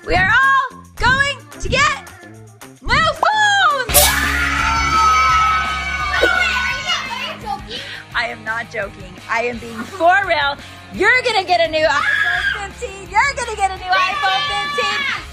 we are all going to get new phones! I am not joking. I am being for real. You're gonna get a new iPhone 15. You're gonna get a new iPhone 15.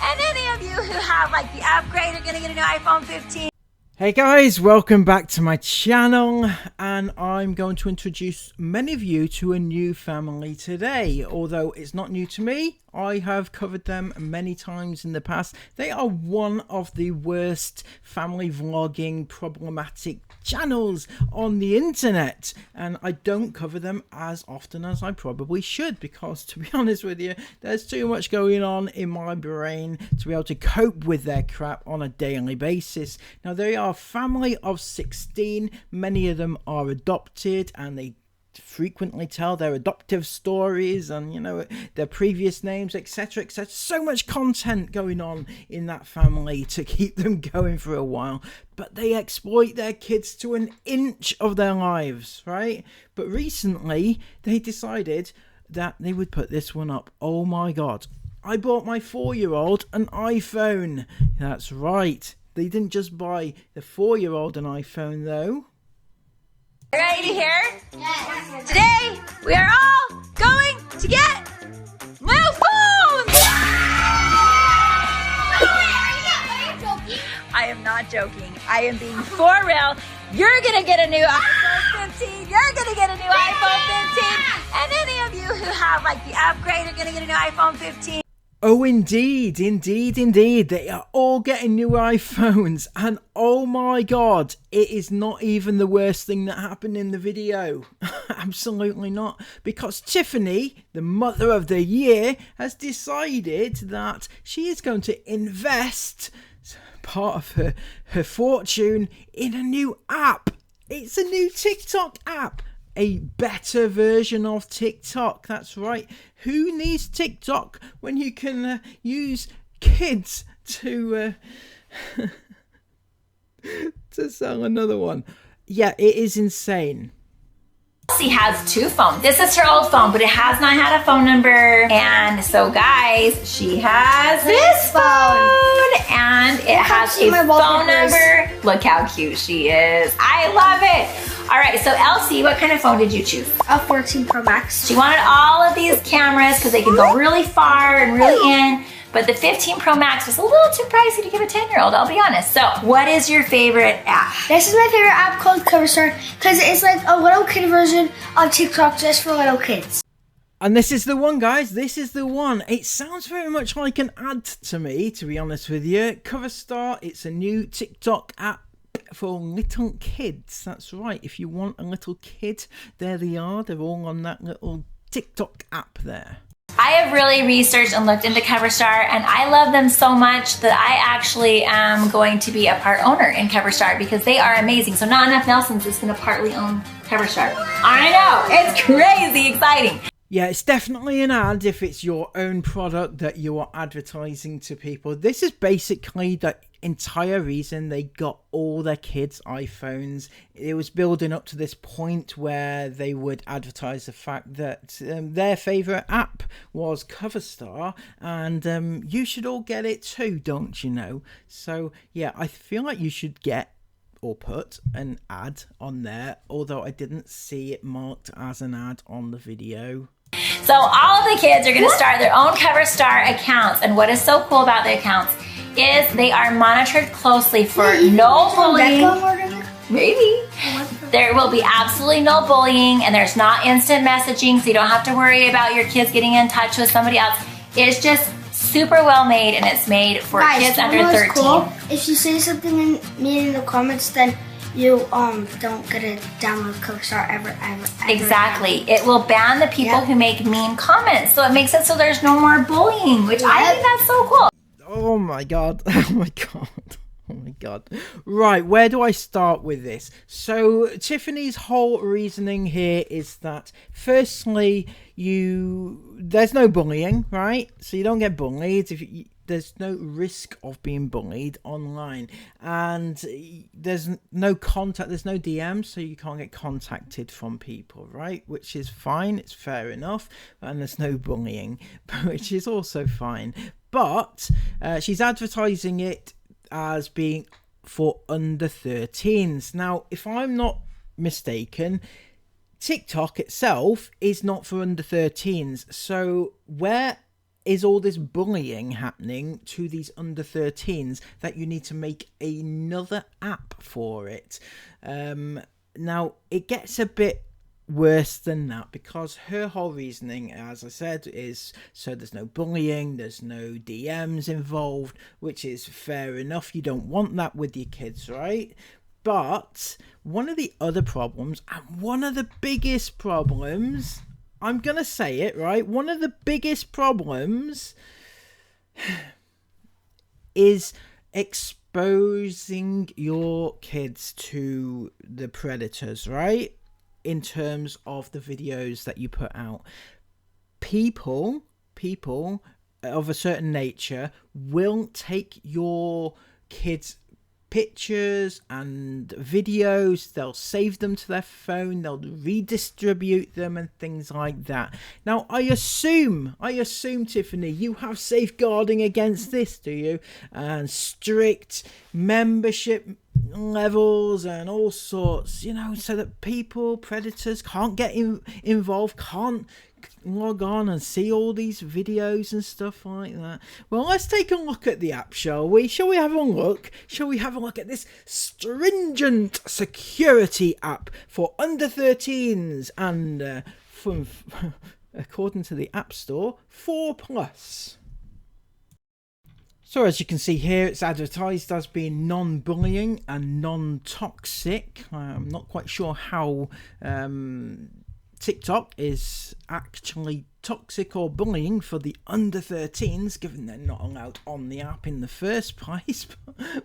And any of you who have like the upgrade are gonna get a new iPhone 15. Hey guys, welcome back to my channel, and I'm going to introduce many of you to a new family today. Although it's not new to me, I have covered them many times in the past. They are one of the worst family vlogging problematic channels on the internet, and I don't cover them as often as I probably should, because to be honest with you, there's too much going on in my brain to be able to cope with their crap on a daily basis. Now, they are a family of 16. Many of them are adopted, and they frequently tell their adoptive stories and, you know, their previous names, etc, etc. So much content going on in that family to keep them going for a while, but they exploit their kids to an inch of their lives, right? But recently they decided that they would put this one up. Oh my god, I bought my 4-year-old an iPhone. That's right, they didn't just buy the 4-year-old an iPhone though. Ready to hear? Yes. Today, we are all going to get new phones! I am not joking. I am being for real. You're gonna get a new iPhone 15. You're gonna get a new iPhone 15. And any of you who have like the upgrade are gonna get a new iPhone 15. Oh, indeed, indeed, indeed. They are all getting new iPhones. And oh my god, it is not even the worst thing that happened in the video. Absolutely not. Because Tiffany, the mother of the year, has decided that she is going to invest part of her fortune in a new app. It's a new TikTok app. A better version of TikTok. That's right. Who needs TikTok when you can use kids to to sell another one? Yeah, it is insane. She has 2 phones. This is her old phone, but it has not had a phone number. And so guys, she has this phone and it has a phone number. Look how cute she is. I love it. All right, so Elsie, what kind of phone did you choose? A 14 Pro Max. She wanted all of these cameras because they can go really far and really in. But the 15 Pro Max was a little too pricey to give a 10-year-old, I'll be honest. So, what is your favorite app? This is my favorite app called CoverStar because it's like a little kid version of TikTok just for little kids. And this is the one, guys. This is the one. It sounds very much like an ad to me, to be honest with you. CoverStar, it's a new TikTok app for little kids. That's right. If you want a little kid, there they are. They're all on that little TikTok app there. I have really researched and looked into CoverStar, and I love them so much that I actually am going to be a part owner in CoverStar because they are amazing. So Not Enough Nelson's is going to partly own CoverStar. I know, it's crazy exciting. Yeah, it's definitely an ad if it's your own product that you are advertising to people. This is basically the entire reason they got all their kids iPhones. It was building up to this point where they would advertise the fact that their favorite app was CoverStar, and you should all get it too, don't you know? So yeah, I feel like you should get or put an ad on there, although I didn't see it marked as an ad on the video. So all of the kids are going to start their own CoverStar accounts, and what is so cool about the accounts is they are monitored closely for no bullying. Maybe. There will be absolutely no bullying, and there's not instant messaging, so you don't have to worry about your kids getting in touch with somebody else. It's just super well made, and it's made for kids under 13. Cool. If you say something mean in the comments, then you don't get to download CoverStar ever. Exactly. It will ban the people who make mean comments, so it makes it so there's no more bullying, which I think that's so cool. Oh my god. Oh my god. Oh my god. Right, where do I start with this? So Tiffany's whole reasoning here is that firstly, there's no bullying, right? So you don't get bullied. There's no risk of being bullied online, and there's no contact, there's no DMs, so you can't get contacted from people, right? Which is fine, it's fair enough, and there's no bullying, which is also fine. but she's advertising it as being for under 13s. Now, if I'm not mistaken, TikTok itself is not for under 13s. So where is all this bullying happening to these under 13s that you need to make another app for it? Now, it gets a bit worse than that, because her whole reasoning, as I said, is so there's no bullying, there's no DMs involved, which is fair enough. You don't want that with your kids, right? But one of the other problems, and one of the biggest problems, I'm gonna say it, right, one of the biggest problems is exposing your kids to the predators, right? In terms of the videos that you put out. People of a certain nature will take your kids' pictures and videos, they'll save them to their phone, they'll redistribute them and things like that. Now, I assume, Tiffany, you have safeguarding against this, do you? And strict membership levels and all sorts, you know, so that predators can't get involved, can't log on and see all these videos and stuff like that. Well, let's take a look at the app, shall we? Shall we have a look? Shall we have a look at this stringent security app for under 13s and from according to the App Store, 4+. So as you can see here, it's advertised as being non-bullying and non-toxic. I'm not quite sure how TikTok is actually toxic or bullying for the under 13s, given they're not allowed on the app in the first place.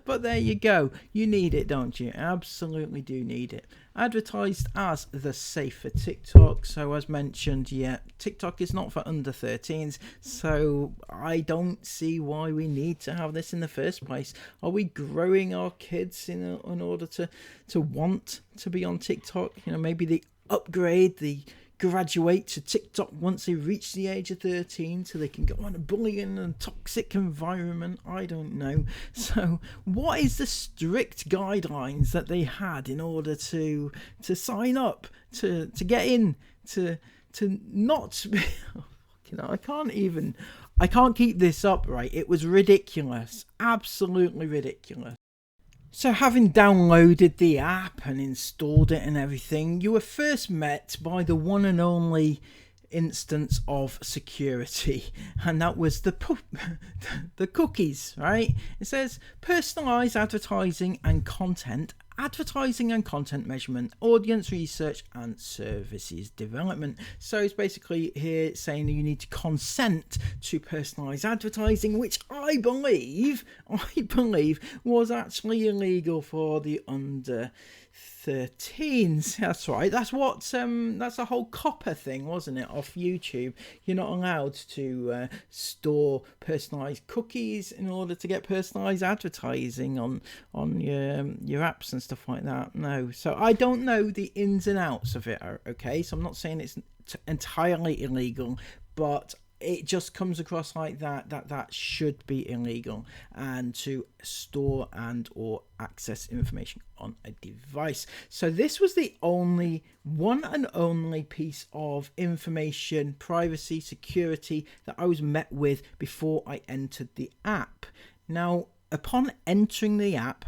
But there you go. You need it, don't you? Absolutely do need it. Advertised as the safer TikTok. So as mentioned, yeah, TikTok is not for under 13s. So I don't see why we need to have this in the first place. Are we growing our kids in order to want to be on TikTok? You know, maybe the upgrade, the graduate to TikTok once they reach the age of 13 so they can go on a bullying and toxic environment. I don't know. So what is the strict guidelines that they had in order to sign up, to get in, to not you know, I can't keep this up, right? It was ridiculous, absolutely ridiculous. So having downloaded the app and installed it and everything, you were first met by the one and only instance of security, and that was the cookies, right? It says personalized advertising and content measurement, audience research and services development. So it's basically here saying you need to consent to personalized advertising, which I believe was actually illegal for the under 13s. That's right. That's what that's a whole copper thing, wasn't it, off YouTube? You're not allowed to store personalized cookies in order to get personalized advertising on your apps and stuff like that. No. So I don't know the ins and outs of it. Okay, so I'm not saying it's entirely illegal, but it just comes across like that should be illegal, and to store and or access information on a device. So this was the one and only piece of information, privacy, security that I was met with before I entered the app. Now, upon entering the app,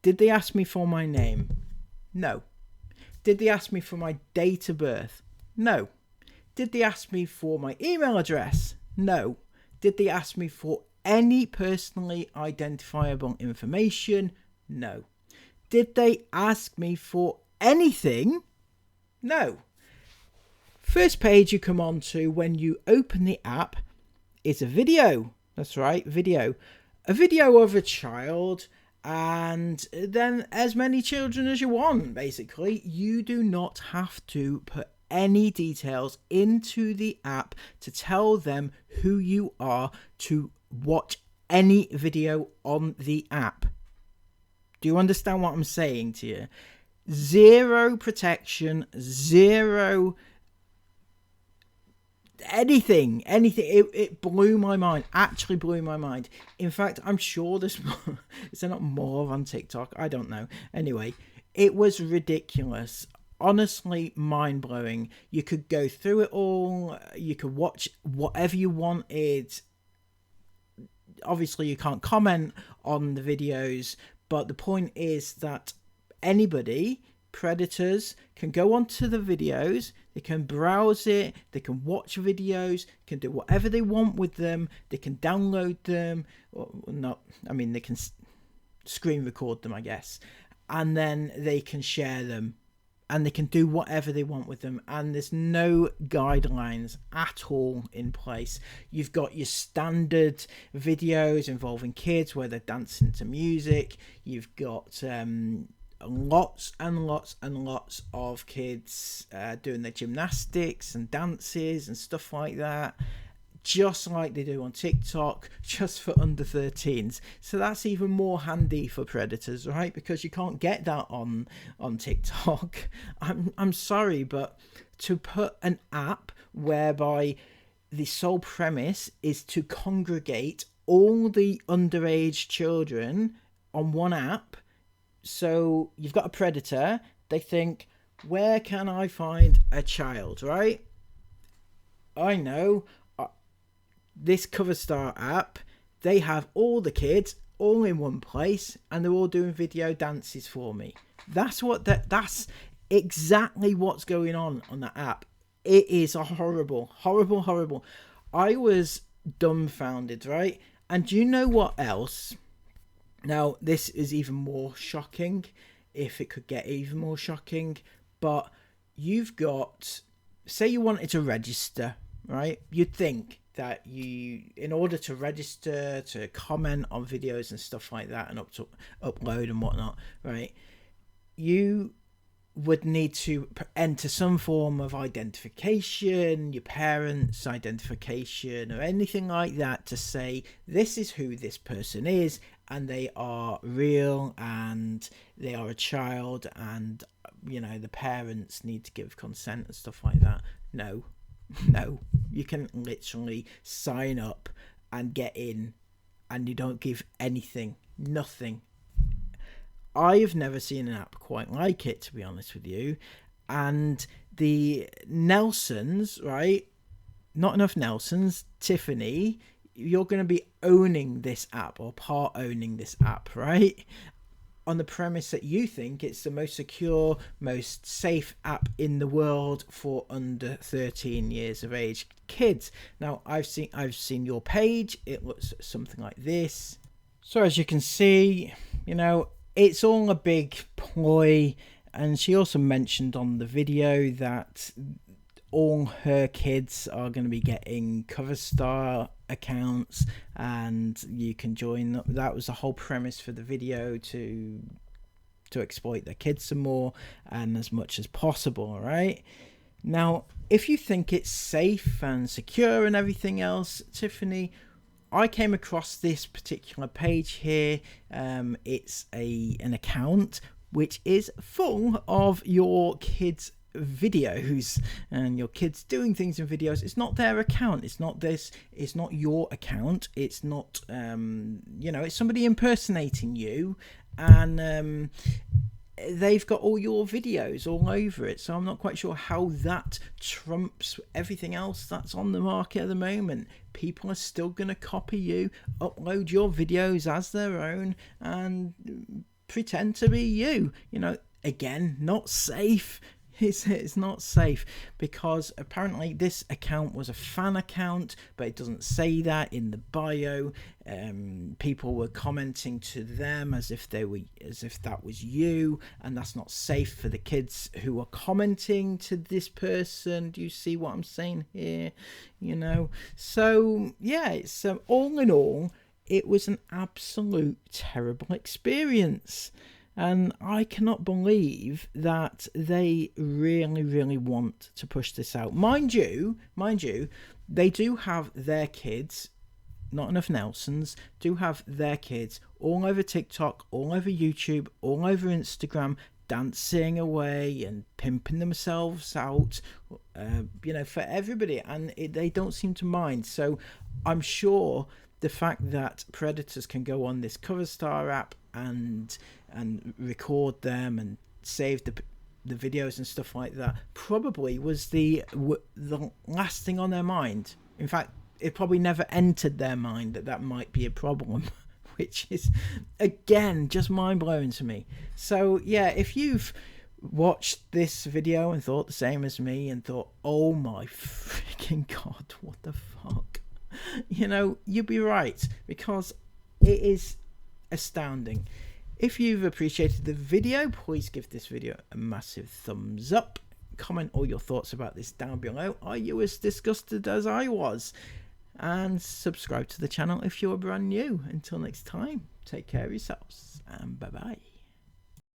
did they ask me for my name? No. Did they ask me for my date of birth? No. Did they ask me for my email address? No. Did they ask me for any personally identifiable information? No. Did they ask me for anything? No. First page you come on to when you open the app is a video. That's right, video. A video of a child, and then as many children as you want, basically. You do not have to put any details into the app to tell them who you are to watch any video on the app. Do you understand what I'm saying to you? Zero protection, zero anything. It blew my mind, actually blew my mind. In fact, I'm sure there's more. Is there not more on TikTok? I don't know. Anyway, it was ridiculous. Honestly, mind-blowing. You could go through it all. You could watch whatever you wanted. Obviously, you can't comment on the videos, but the point is that anybody, predators, can go onto the videos, they can browse it, they can watch videos, can do whatever they want with them, they can download them, or not, I mean, they can screen record them, I guess, and then they can share them, and they can do whatever they want with them, and there's no guidelines at all in place. You've got your standard videos involving kids where they're dancing to music. You've got lots and lots and lots of kids doing their gymnastics and dances and stuff like that, just like they do on TikTok, just for under 13s. So that's even more handy for predators, right? Because you can't get that on TikTok. I'm sorry, but to put an app whereby the sole premise is to congregate all the underage children on one app. So you've got a predator, they think, where can I find a child, right? I know, this CoverStar app, they have all the kids all in one place, and they're all doing video dances for me. That's exactly what's going on that app. It is horrible. I was dumbfounded, right? And do you know what else? Now, this is even more shocking, if it could get even more shocking, but you've got, say you wanted to register, right? You'd think that in order to register, to comment on videos and stuff like that, and upload and whatnot, right, you would need to enter some form of identification, your parents' identification, or anything like that, to say this is who this person is, and they are real, and they are a child, and the parents need to give consent and stuff like that. No, you can literally sign up and get in, and you don't give anything, nothing. I've never seen an app quite like it, to be honest with you. And the Nelsons, right? Not enough Nelsons. Tiffany, you're going to be owning this app, or part owning this app, right? On the premise that you think it's the most secure, most safe app in the world for under 13 years of age kids. Now, I've seen your page. It looks something like this. So as you can see, it's all a big ploy. And she also mentioned on the video that all her kids are going to be getting CoverStar accounts, and you can join them. That was the whole premise for the video, to exploit their kids some more and as much as possible. All right, now if you think it's safe and secure and everything else, Tiffany, I came across this particular page here. It's an account which is full of your kids' videos and your kids doing things in videos. It's not their account. It's not your account. It's not it's somebody impersonating you, and they've got all your videos all over it. So I'm not quite sure how that trumps everything else that's on the market at the moment. People are still going to copy you, upload your videos as their own, and pretend to be you. Again, not safe. It's not safe, because apparently this account was a fan account, but it doesn't say that in the bio. People were commenting to them as if that was you, and that's not safe for the kids who are commenting to this person. Do you see what I'm saying here? So yeah, it's all in all, it was an absolute terrible experience. And I cannot believe that they really, really want to push this out. Mind you, they do have their kids, not enough Nelsons, do have their kids all over TikTok, all over YouTube, all over Instagram, dancing away and pimping themselves out, you know, for everybody, and they don't seem to mind. So I'm sure the fact that predators can go on this Cover Star app and record them and save the videos and stuff like that probably was the last thing on their mind. In fact, it probably never entered their mind that might be a problem, which is, again, just mind-blowing to me. So yeah, if you've watched this video and thought the same as me and thought, oh my freaking god, what the fuck, you know, you'd be right, because it is astounding. If you've appreciated the video, please give this video a massive thumbs up. Comment all your thoughts about this down below. Are you as disgusted as I was? And subscribe to the channel if you're brand new. Until next time, take care of yourselves and bye bye.